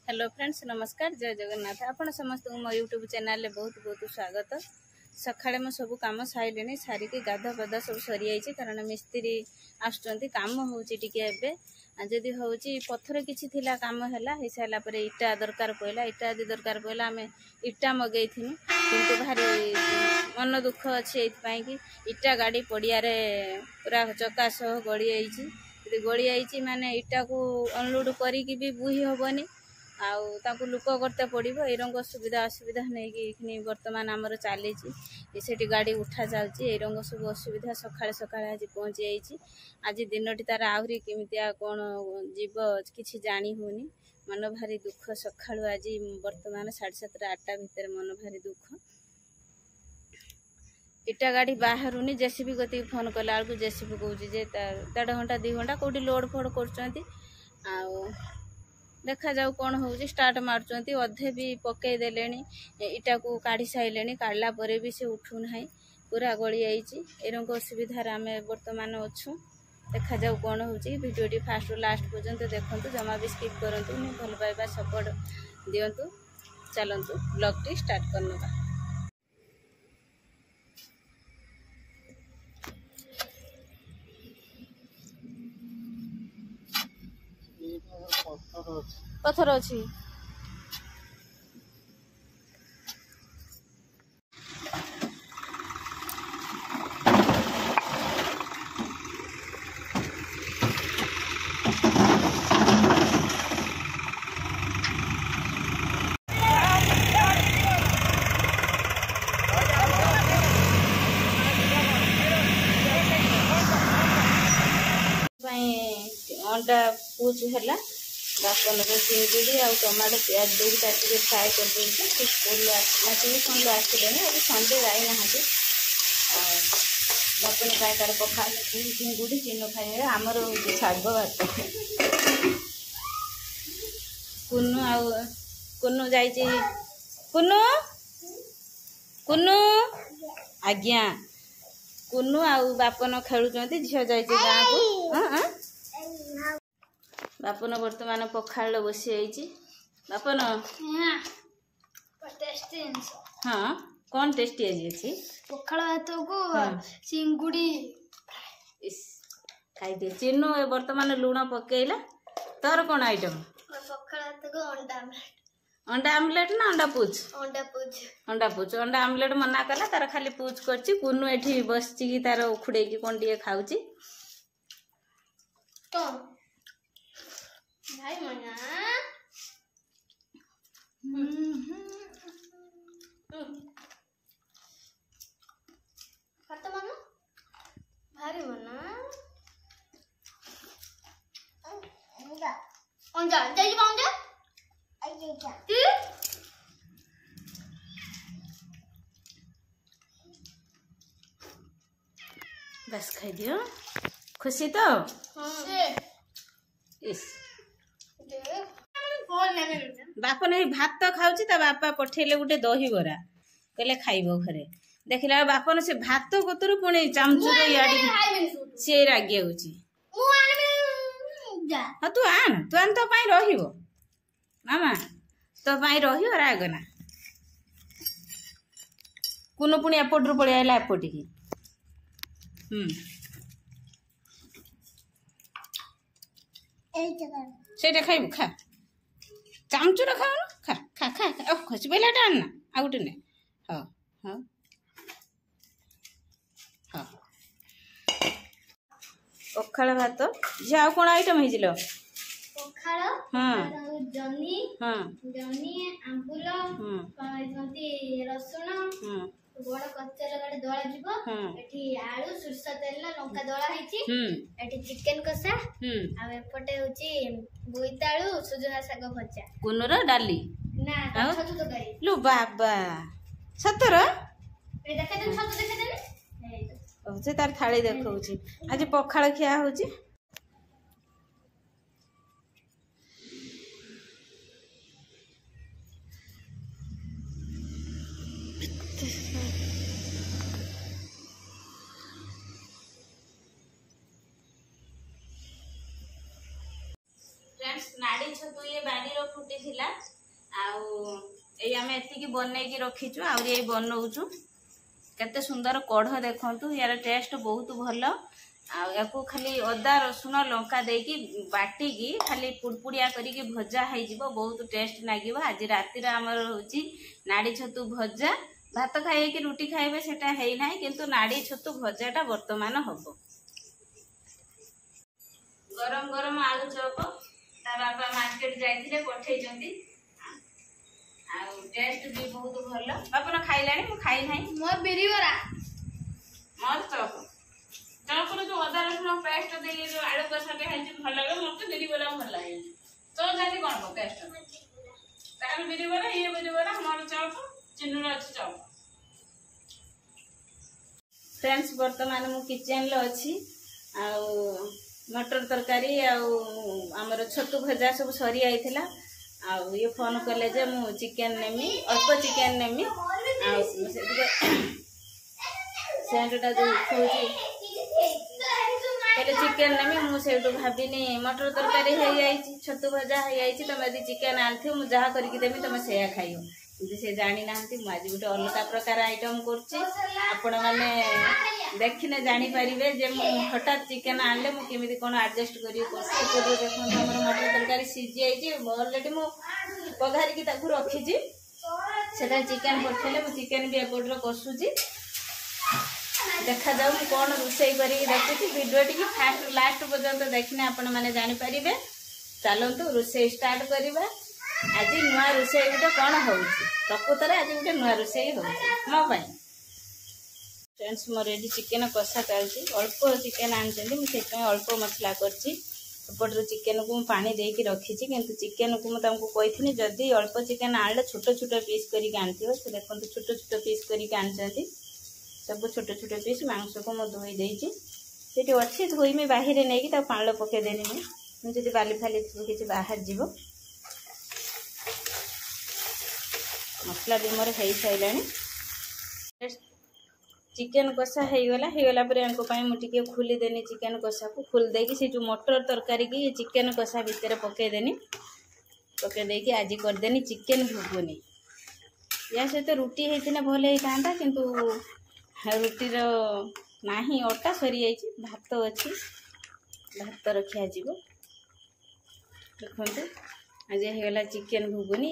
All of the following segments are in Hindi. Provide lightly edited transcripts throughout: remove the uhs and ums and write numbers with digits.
हेलो फ्रेंड्स नमस्कार जय जगन्नाथ आपण समस्त मो यूट्यूब चैनल ले बहुत बहुत स्वागत। सकाळे मो सब काम साइले सारिकी गाधा पाधा सब सरी जाइए कारण मिस्त्री आसुचंती काम होउची टिके एबे जदि होउची पत्थर किछि थिला काम हैला हे साला परे इटा दरकार पइला इटा आदि दरकार पइला आमे इटा मगैथिनु किंतु भारी मन दुख अछि एत पई कि इटा गाड़ी पडिया रे पूरा चक्का सह गड़ी आइची गड़ी आइची माने इटा को अनलोड करी कि भी बुही होबनी आउ लुक करते पड़ो ए रंग सुविधा असुविधा नहीं बर्तमान आमर चली से गाड़ी उठा चलती ए रंग सब असुविधा सकाଳେ सकाଳେ आज पहुँची जाइए। आज दिन तार आहरी केमितिया कौन जीव किसी जानी होनी मन भारी दुख सकाळु आज बर्तमान 7:30 8टा भितर मन भारी दुख इटा गाड़ी बाहरुनी जेसीबी गति फोन कला बेलू जेसीबी कौच 1.5 घंटा 2 घंटा कौटी लोड फोड कर देखा जाऊ कौन हो स्टार्ट मार्चंती अधे भी पकई देले इटा को काढ़ी सारे काढ़ला परे भी से उठू ना पूरा गली आई एरंग असुविधार आम बर्तमान अच्छू देखा जाऊ कौन हो भिडियो फास्ट लास्ट पर्यंत देखूँ जमा भी स्किप करूँ भल पाइबा सपोर्ट दिंतु चलतु ब्लॉग टी स्टार्ट करना। पत्थर अच्छी अंडा पूछ है बापन को चिंगुड़ी आ टमाटो प्याज दे फ्राए कर स्कूल ट्यूशन आसले आज संडे जाई ना बापन फ्राए तार पखा चिंगुड़ी चिन्ह खाए आमर हूँ शाग भात कुन्नू कुन्नू जाइए कुन्नू कुन्नू आज्ञा कुन्नू आउ बापन खेलुंट झील जाइए गाँव को बापन बर्तमान पखाड़ बसी आई बापन हाँ कौन टेस्टी आज पखाड़ भात को चिंगुड़ी खाई चिन्नू बर्तमान लुण पकेला तोर कौन आइटम पखाड़ भात को अंडा आमलेट ना अंडा पूछ अंडा आमलेट मना कला तार खाली पूछ कर कुन्नू एठी बसची तार उखुड़े कौन टे खाऊची तो भाई मना खाता मना भारी मना अंजा जाई बांजा बस खाई दियो खुशी तो इस बापन भात तो खाऊची ता बापा पठेले गोटे दही बरा कहले खाइबो घरे देखला बापन से भात कतरु पुणी चामचुर याडी से रागिया होची हाँ तू आन तो पाई रहिबो मामा तो पाई रहिबो रागना कुनु पुणी एपटरु पळि आइला एपटिकी सेटा खाइबु खा चामचुर खाओ खा खा खा खा खसी बेलाटा आना आ गोटे ने हाँ हाँ हाँ पखाड़ भात झी आउ कौन आइटम हो पखाड़ हाँ जनी हाँ जनी आंबुल रसुण बड़ कच्चा लगाटे दला जीव एठी आलू सुरस तेल लंका दला हैची एठी चिकन कसा आ एपटे होची बोईतालू सुजना साग भजा कुनुर डाली ना छतु तकारी लो बाबा सतर ए देखा दे छतु देखा दे से तार थाली देखौची आज पखाड़ खिया होची फ्रेंड्स नाड़ी छतु ये बाड़ी फुटी थिला आम एति बनई रखीचु आई बनाऊचु केते सुंदर कढ़ देखु यार टेस्ट बहुत भल आपको खाली अदा रसुण लंका देकी बाटिकी खाली पुड़पुड़िया करिकी भजा हो बहुत टेस्ट लगे। आज रातिर आमर हूँ नाड़ी छतु भजा भात खाई रुटी खाइबे सेटा है ना किंतु नाड़ी छतु भजाटा वर्तमान हम गरम गरम आलू चप ता बापा मार्केट जाइथिले पठेइचंती टेस्ट भी बहुत भल बापन खाइलानी मु खाई नाही मोर बिरी बरा मोर चप चप जो अदा रसुण पेस्ट दे जो आलू कसा के है भल लगे मते बिरी बरा भल लगे तो जानी कोन को टेस्ट तार बिरी बरा ये बिरी बरा मोर चप चिन्नुर अछि चप। फ्रेंड्स वर्तमान मु किचन लो अछि आ मटर तरकारी आमर छतु भजा सब सरी आइथिला ये फोन कले जे मु चिकन नेमी अल्प चिकन नेमी सेंटा जो खोजी पहले चिकन नेमी मुझे भाविनी मटर तरकारी हो जाइए छतु भजा हो जाइए तुम यदि चिकन आनथि मु जहा करके देमी तुम से खाइयो किंतु से जानी ना आज गोटे अलग प्रकार आइटम आपण मैंने देखने जानी पारिबे जे मु हठात चिकन आनले मु केमिति कोन एडजस्ट करी देखो हमर मटर तरकारी सीझी आइछि ऑलरेडी मु पघारी की ताकू रखी छी सेटा चिकन पठेले मु चिकन भी एपट रो कसुची देखा जाऊ मु कोन रुसई करी देखुची वीडियो टी फास्ट लास्ट पर्यंत देखने आपण माने जानि पारिबे। चलंतु रुसई स्टार्ट करिबा। आज नुआ रुसई गोटे कौन होउछि प्रकृतर आज गोटे नुआ रुसई होउछि मो पाई। फ्रेंड्स मोर एडी चिकन कषा चलछि अल्प चिकन आनछन्ती मुझे अल्प मसला करछि एपटर चिकन को पानी देकी रखी किंतु चिकन को मुझे कही जदि अल्प चिकन आनले छोट छोट पीस करके आनथिबो से देखो छोट छोट पीस करके आनछन्ती सब छोट छोट पीस मांस को मु धोई देछि सेठी अछि धोई में बाहर नहीं कि पाल पके देनी मुझे बाली फाली किसी बाहर जीव मसला भी मोर हो सारे चिकन कषा होगला मुझे खोली देनी चिकन कषा को खोल देकी से जो मटर तरकारी की चिकन कषा भितर पकईदेनी पकईदेकी आज करदेनी चिकन घुगुनी या सहित रुटी होता भल होता किंतु रुटीर नाही अटा सरी जाइए भात अच्छी भात रखा जीव देखो आज होगला चिकन घुगुनी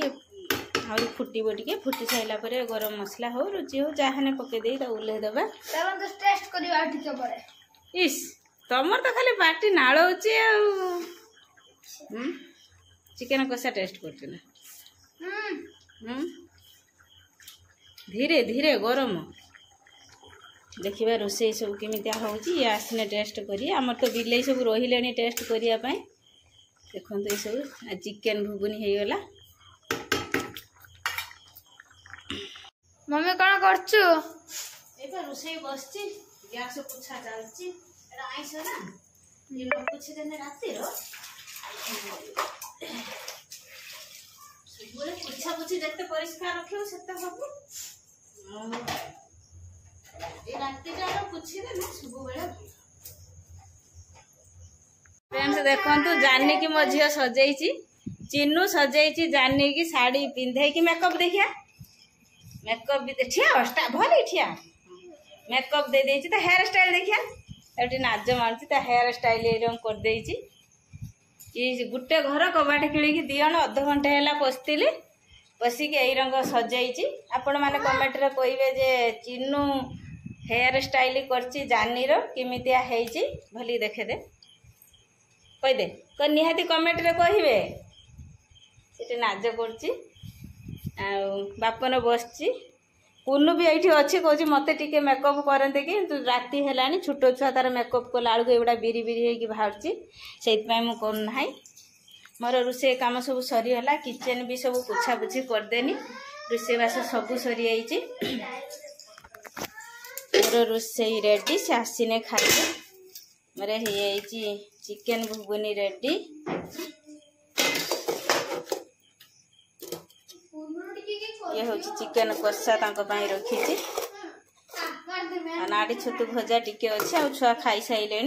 आउरी फुटिबो टिके फुटी साइला परे गरम मसला हो रुचि हो जाहाने पके देई ता उल्हे दबा तब तो टेस्ट करिवा टिके परे इस तमर तो खाली पार्टी नाळ होची आ चिकन कसा टेस्ट करते ना धीरे धीरे गरम देखिबा रोसई सब केमितिया होची या आसने टेस्ट करी हमर तो बिलेई सब रहिलेनी टेस्ट करिया पई देखंतु ए सब चिकन घुगुनी हे गला। मम्मी कौन करछु एबा रोसई बसची गैस पुछा चलची एटा आइस ना ये लोग पुछे देने राती रो सुबुरे पुछा पुछी जते परिष्कार रखियो सेते सब ए राती जारो पुछी देने सुबु बेला। फ्रेंड्स देखंतु जानी की मो झियो सजेइची चिन्नू सजेइची जानी की साड़ी पिंधे की मेकअप देखिया मेकअप भी ठिया भले ठिया मेकअप दे देछि ता हेयर स्टाइल देखिया एटी नाज मारछि ता हेयर स्टाइल एरम कर देछि कि गुटे घर कबाट किणी की दियण अध घंटे हैला पस्तिले पसी के एई रंग सजाइछि आपण माने कमेंट रे कहिबे जे चिन्नू हेयर स्टाइल करछि जानी रो किमितिया हेछि भली देखे दे कहि दे क निहाती कमेंट रे कहिबे सेटी नाज करछि बापन बसची कुनु भी ये अच्छी कौच मत टे मेकअप करते कि राति है छोट छुआ तार मेकअप कला बेलू एगुड़ा बिरी बिरी होगी बाहर से करना मोर रोसे काम सब सरीगला किचेन भी सब पोछा पोछी करदेनी रोसेबास सब सरी जाइए मोर रोसे रेडी से आसीने खाइए मोर हो चिकेन घुगुनी रेडी ये हूँ चिकेन कषा रखी नाड़ी छतु भजा टिके अच्छे आ छुआ खाई सारे